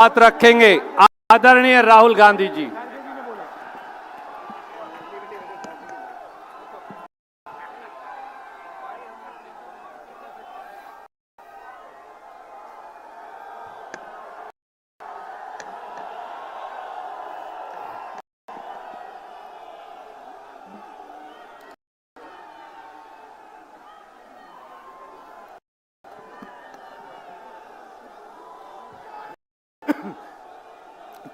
बात रखेंगे आदरणीय राहुल गांधी जी।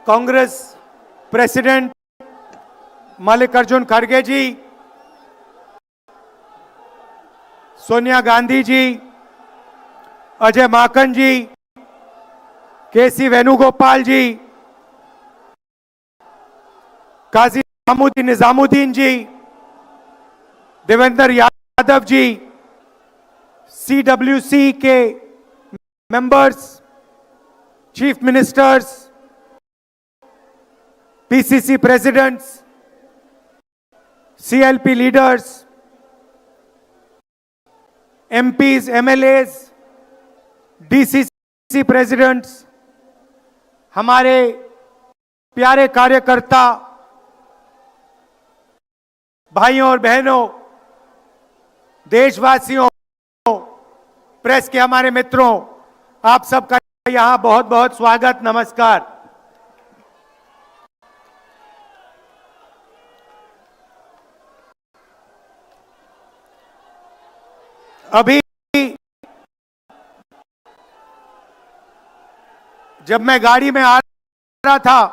कांग्रेस प्रेसिडेंट मल्लिकार्जुन खड़गे जी, सोनिया गांधी जी, अजय माकन जी, केसी वेणुगोपाल जी, काजी निजामुद्दीन जी, देवेंद्र यादव जी, सीडब्ल्यूसी के members, chief ministers, PCC presidents, CLP leaders, MPs, MLAs, DCC presidents, हमारे प्यारे कार्यकर्ता भाइयों और बहनों, देशवासियों, प्रेस के हमारे मित्रों, आप सबका यहां बहुत बहुत स्वागत, नमस्कार। अभी जब मैं गाड़ी में आ रहा था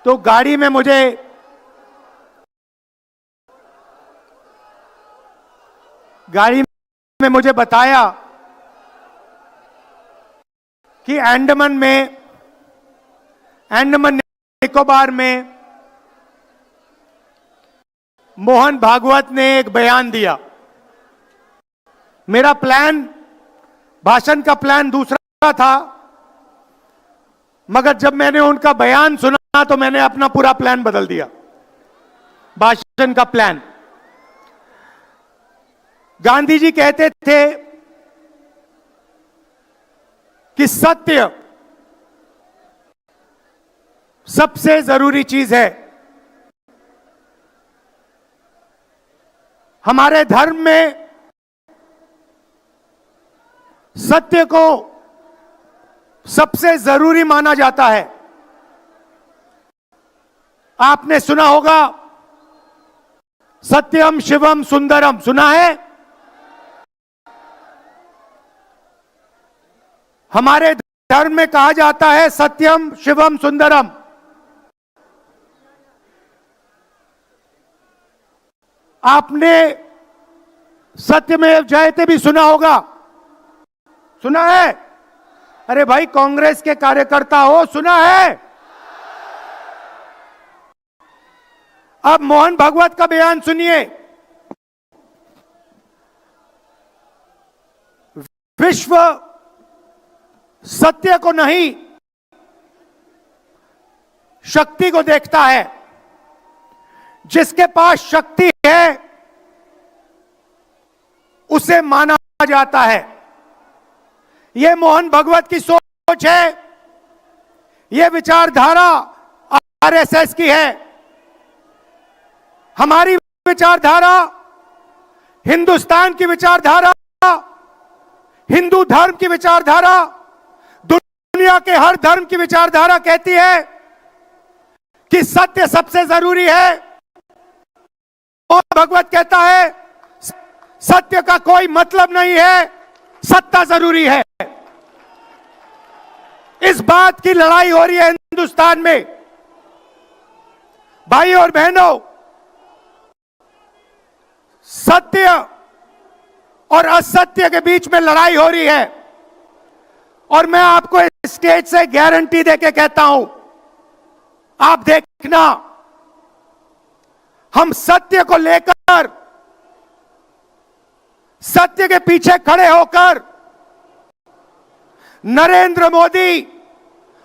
तो गाड़ी में मुझे बताया कि अंडमान निकोबार में मोहन भागवत ने एक बयान दिया। मेरा भाषण का प्लान दूसरा था, मगर जब मैंने उनका बयान सुना तो मैंने अपना पूरा प्लान बदल दिया, भाषण का प्लान। गांधी जी कहते थे कि सत्य सबसे जरूरी चीज है। हमारे धर्म में सत्य को सबसे जरूरी माना जाता है। आपने सुना होगा सत्यम शिवम सुंदरम, सुना है? हमारे धर्म में कहा जाता है सत्यम शिवम सुंदरम। आपने सत्यमेव जयते भी सुना होगा, सुना है? अरे भाई, कांग्रेस के कार्यकर्ता हो, सुना है? अब मोहन भागवत का बयान सुनिए। विश्व सत्य को नहीं, शक्ति को देखता है। जिसके पास शक्ति है उसे माना जाता है। यह मोहन भागवत की सोच है, यह विचारधारा आरएसएस की है। हमारी विचारधारा, हिंदुस्तान की विचारधारा, हिंदू धर्म की विचारधारा, दुनिया के हर धर्म की विचारधारा कहती है कि सत्य सबसे जरूरी है। और भगवत कहता है सत्य का कोई मतलब नहीं है, सत्ता जरूरी है। इस बात की लड़ाई हो रही है हिंदुस्तान में। भाई और बहनों, सत्य और असत्य के बीच में लड़ाई हो रही है। और मैं आपको इस स्टेज से गारंटी देके कहता हूं, आप देखना, हम सत्य को लेकर, सत्य के पीछे खड़े होकर नरेंद्र मोदी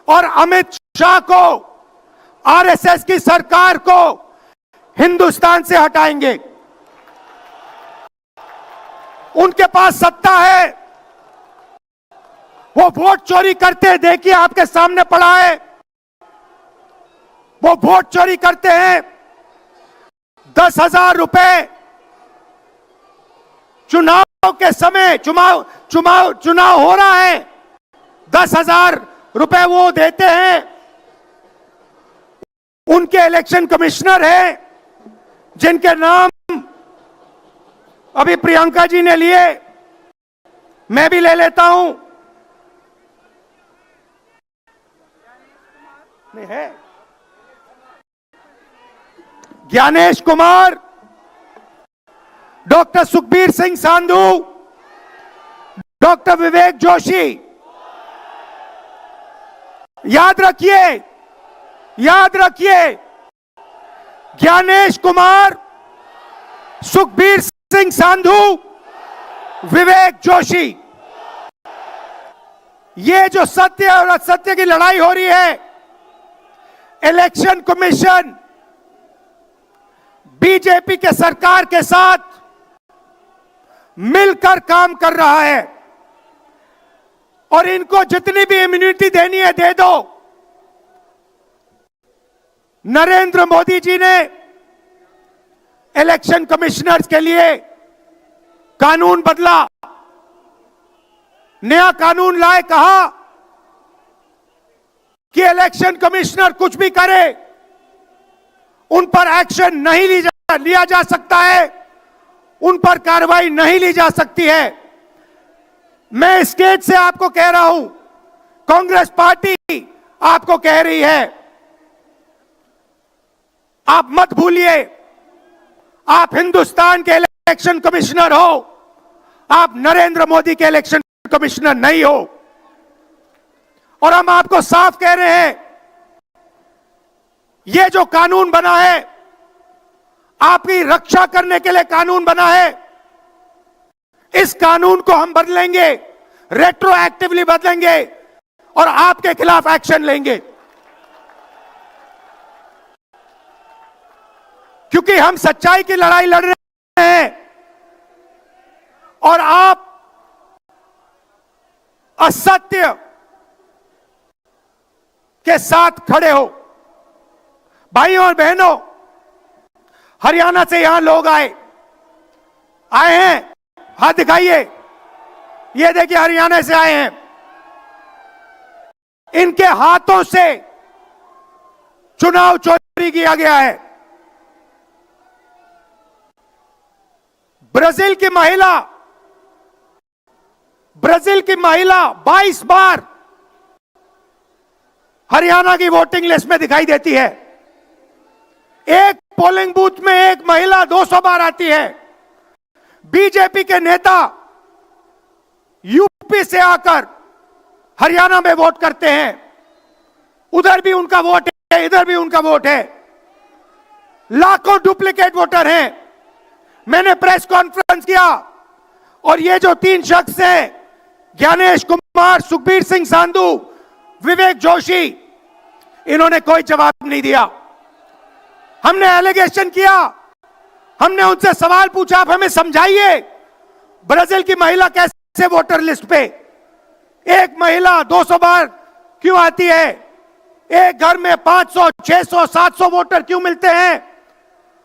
और अमित शाह को, आरएसएस की सरकार को हिंदुस्तान से हटाएंगे। उनके पास सत्ता है, वो वोट चोरी करते हैं, देखिए आपके सामने पड़ा है। वो वोट चोरी करते हैं। 10,000 रुपए चुनाव के समय, चुनाव हो रहा है, 10,000 रुपए वो देते हैं। उनके इलेक्शन कमिश्नर हैं जिनके नाम अभी प्रियंका जी ने लिए, मैं भी ले लेता हूं। नहीं है ज्ञानेश कुमार, डॉक्टर सुखबीर सिंह सांधू, डॉक्टर विवेक जोशी। याद रखिए, ज्ञानेश कुमार, सुखबीर सिंह सांधू, विवेक जोशी। ये जो सत्य और असत्य की लड़ाई हो रही है, इलेक्शन कमीशन बीजेपी के सरकार के साथ मिलकर काम कर रहा है और इनको जितनी भी इम्यूनिटी देनी है दे दो। नरेंद्र मोदी जी ने इलेक्शन कमिश्नर्स के लिए कानून बदला, नया कानून लाए, कहा कि इलेक्शन कमिश्नर कुछ भी करे उन पर एक्शन नहीं लिया जा सकता है, उन पर कार्रवाई नहीं ली जा सकती है। मैं स्टेज से आपको कह रहा हूं, कांग्रेस पार्टी आपको कह रही है, आप मत भूलिए, आप हिंदुस्तान के इलेक्शन कमिश्नर हो, आप नरेंद्र मोदी के इलेक्शन कमिश्नर नहीं हो। और हम आपको साफ कह रहे हैं, यह जो कानून बना है, आपकी रक्षा करने के लिए कानून बना है। इस कानून को हम बदलेंगे, रेट्रोएक्टिवली बदलेंगे और आपके खिलाफ एक्शन लेंगे, क्योंकि हम सच्चाई की लड़ाई लड़ रहे हैं और आप असत्य के साथ खड़े हो। भाइयों और बहनों, हरियाणा से यहां लोग आए हैं, हाथ दिखाइए। ये देखिए, हरियाणा से आए हैं। इनके हाथों से चुनाव चोरी किया गया है। ब्राजील की महिला 22 बार हरियाणा की वोटिंग लिस्ट में दिखाई देती है। एक पोलिंग बूथ में एक महिला 200 बार आती है। बीजेपी के नेता यूपी से आकर हरियाणा में वोट करते हैं, उधर भी उनका वोट है, इधर भी उनका वोट है। लाखों डुप्लीकेट वोटर हैं। मैंने प्रेस कॉन्फ्रेंस किया और ये जो 3 शख्स हैं, ज्ञानेश कुमार, सुखबीर सिंह सांधू, विवेक जोशी, इन्होंने कोई जवाब नहीं दिया। हमने एलिगेशन किया, हमने उनसे सवाल पूछा, आप हमें समझाइए, ब्राजील की महिला कैसे वोटर लिस्ट पे, एक महिला 200 बार क्यों आती है? एक घर में 500, 600, 700 वोटर क्यों मिलते हैं?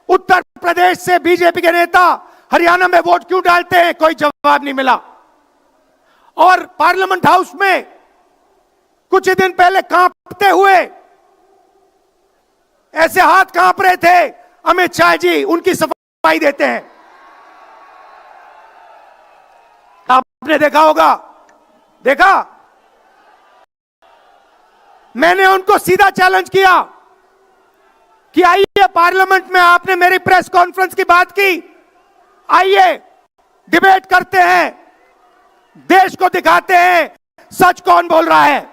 उत्तर प्रदेश से बीजेपी के नेता हरियाणा में वोट क्यों डालते हैं? कोई जवाब नहीं मिला। और पार्लियामेंट हाउस में कुछ ही दिन पहले कांपते हुए, ऐसे हाथ कांप रहे थे, अमित शाह जी उनकी सफाई देते हैं। आपने देखा होगा, देखा? मैंने उनको सीधा चैलेंज किया कि आइए पार्लियामेंट में, आपने मेरी प्रेस कॉन्फ्रेंस की बात की, आइए डिबेट करते हैं, देश को दिखाते हैं सच कौन बोल रहा है।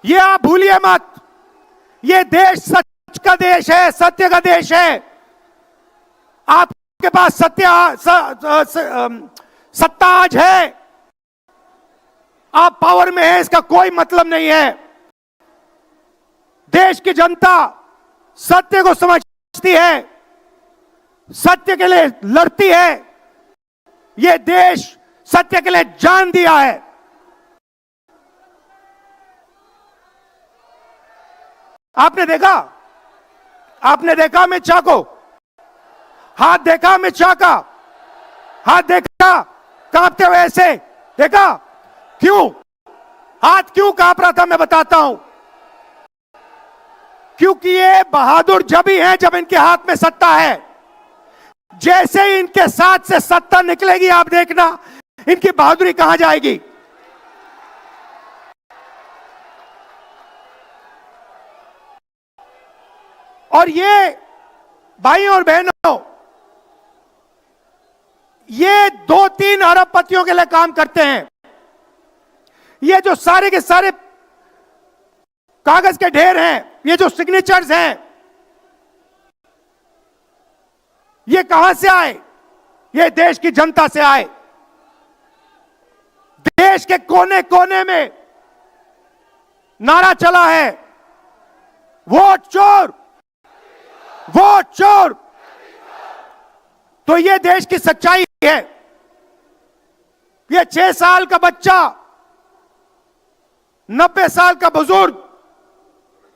ये आप भूलिए मत, ये देश सच का देश है, सत्य का देश है। आपके पास सत्ता आज है, आप पावर में हैं, इसका कोई मतलब नहीं है। देश की जनता सत्य को समझती है, सत्य के लिए लड़ती है। यह देश सत्य के लिए जान दिया है। आपने देखा अमित शाह को? हाथ देखा अमित शाह का? हाथ देखा कांपते हुए ऐसे देखा? क्यों हाथ क्यों कांप रहा था मैं बताता हूं। क्योंकि ये बहादुर जब ही हैं जब इनके हाथ में सत्ता है। जैसे ही इनके साथ से सत्ता निकलेगी आप देखना इनकी बहादुरी कहां जाएगी। और ये भाइयों और बहनों, ये 2-3 अरबपतियों के लिए काम करते हैं। ये जो सारे के सारे कागज के ढेर हैं, ये जो सिग्नेचर्स हैं, ये कहां से आए? ये देश की जनता से आए। देश के कोने कोने में नारा चला है, वोट चोर, वोट चोर। तो ये देश की सच्चाई है। ये 6 साल का बच्चा, 90 साल का बुजुर्ग,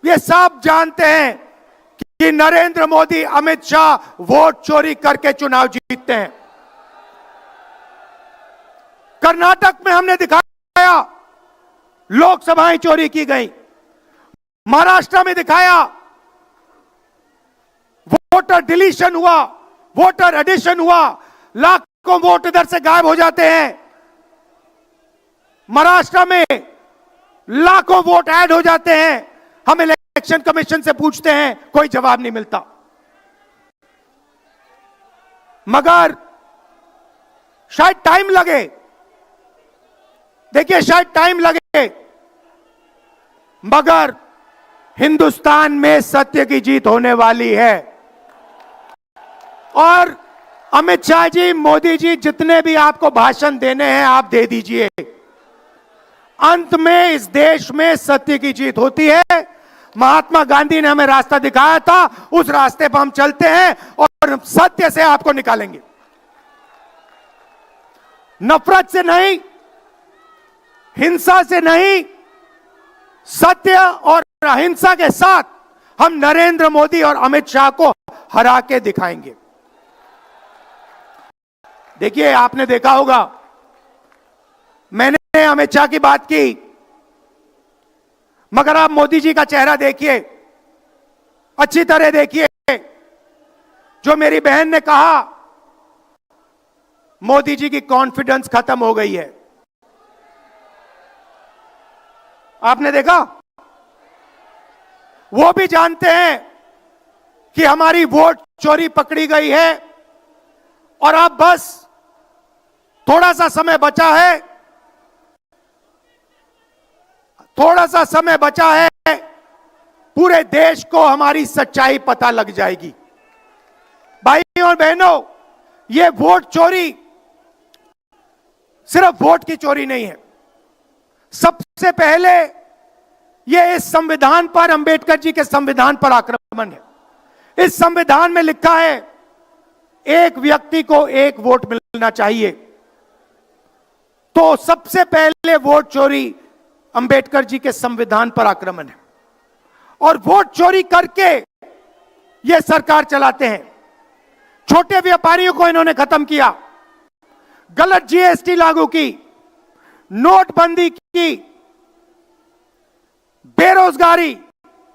ये सब जानते हैं कि नरेंद्र मोदी, अमित शाह वोट चोरी करके चुनाव जीतते हैं। कर्नाटक में हमने दिखाया लोकसभाएं चोरी की गई। महाराष्ट्र में दिखाया वोटर डिलीशन हुआ, वोटर एडिशन हुआ, लाखों वोट इधर से गायब हो जाते हैं। महाराष्ट्र में लाखों वोट ऐड हो जाते हैं। हम इलेक्शन कमीशन से पूछते हैं, कोई जवाब नहीं मिलता। मगर शायद टाइम लगे, देखिए शायद टाइम लगे, मगर हिंदुस्तान में सत्य की जीत होने वाली है। और अमित शाह जी, मोदी जी, जितने भी आपको भाषण देने हैं आप दे दीजिए। अंत में इस देश में सत्य की जीत होती है। महात्मा गांधी ने हमें रास्ता दिखाया था, उस रास्ते पर हम चलते हैं और सत्य से आपको निकालेंगे। नफरत से नहीं, हिंसा से नहीं, सत्य और अहिंसा के साथ हम नरेंद्र मोदी और अमित शाह को हरा के दिखाएंगे। देखिए, आपने देखा होगा, मैंने अमित शाह की बात की, मगर आप मोदी जी का चेहरा देखिए, अच्छी तरह देखिए। जो मेरी बहन ने कहा, मोदी जी की कॉन्फिडेंस खत्म हो गई है। आपने देखा? वो भी जानते हैं कि हमारी वोट चोरी पकड़ी गई है और अब बस थोड़ा सा समय बचा है, थोड़ा सा समय बचा है, पूरे देश को हमारी सच्चाई पता लग जाएगी। भाइयों और बहनों, ये वोट चोरी सिर्फ वोट की चोरी नहीं है। सबसे पहले ये इस संविधान पर, अंबेडकर जी के संविधान पर आक्रमण है। इस संविधान में लिखा है एक व्यक्ति को एक वोट मिलना चाहिए। तो सबसे पहले वोट चोरी अंबेडकर जी के संविधान पर आक्रमण है। और वोट चोरी करके ये सरकार चलाते हैं। छोटे व्यापारियों को इन्होंने खत्म किया, गलत जीएसटी लागू की, नोटबंदी की, बेरोजगारी,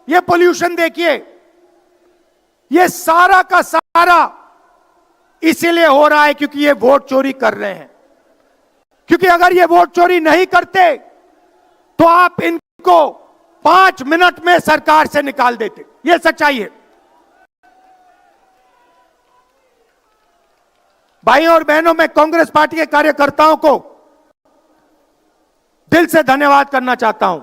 ये पोल्यूशन देखिए, ये सारा का सारा इसीलिए हो रहा है क्योंकि ये वोट चोरी कर रहे हैं। क्योंकि अगर ये वोट चोरी नहीं करते तो आप इनको 5 मिनट में सरकार से निकाल देते। ये सच्चाई है। भाइयों और बहनों, मैं कांग्रेस पार्टी के कार्यकर्ताओं को दिल से धन्यवाद करना चाहता हूं।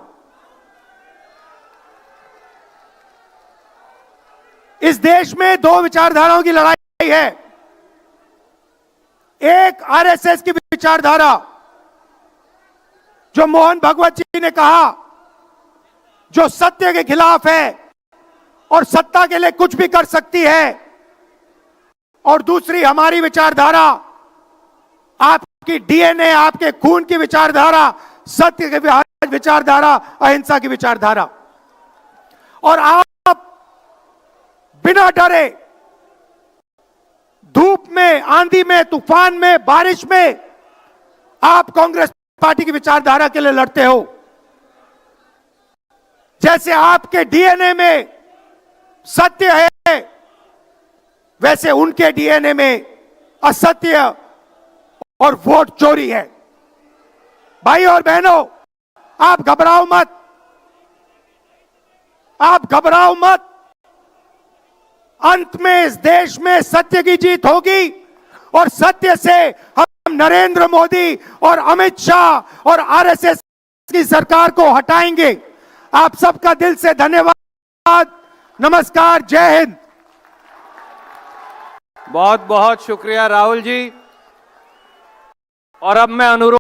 इस देश में 2 विचारधाराओं की लड़ाई है। एक आरएसएस की विचारधारा, जो मोहन भगवत जी ने कहा, जो सत्य के खिलाफ है और सत्ता के लिए कुछ भी कर सकती है। और दूसरी हमारी विचारधारा, आपके आपकी डीएनए, आपके खून की विचारधारा सत्य की विचारधारा, अहिंसा की विचारधारा। और आप बिना डरे धूप में, आंधी में, तूफान में, बारिश में आप कांग्रेस पार्टी की विचारधारा के लिए लड़ते हो। जैसे आपके डीएनए में सत्य है, वैसे उनके डीएनए में असत्य और वोट चोरी है। भाई और बहनों, आप घबराओ मत, आप घबराओ मत। अंत में इस देश में सत्य की जीत होगी और सत्य से हम नरेंद्र मोदी और अमित शाह और आरएसएस की सरकार को हटाएंगे। आप सबका दिल से धन्यवाद। नमस्कार, जय हिंद। बहुत बहुत शुक्रिया राहुल जी। और अब मैं अनुरोध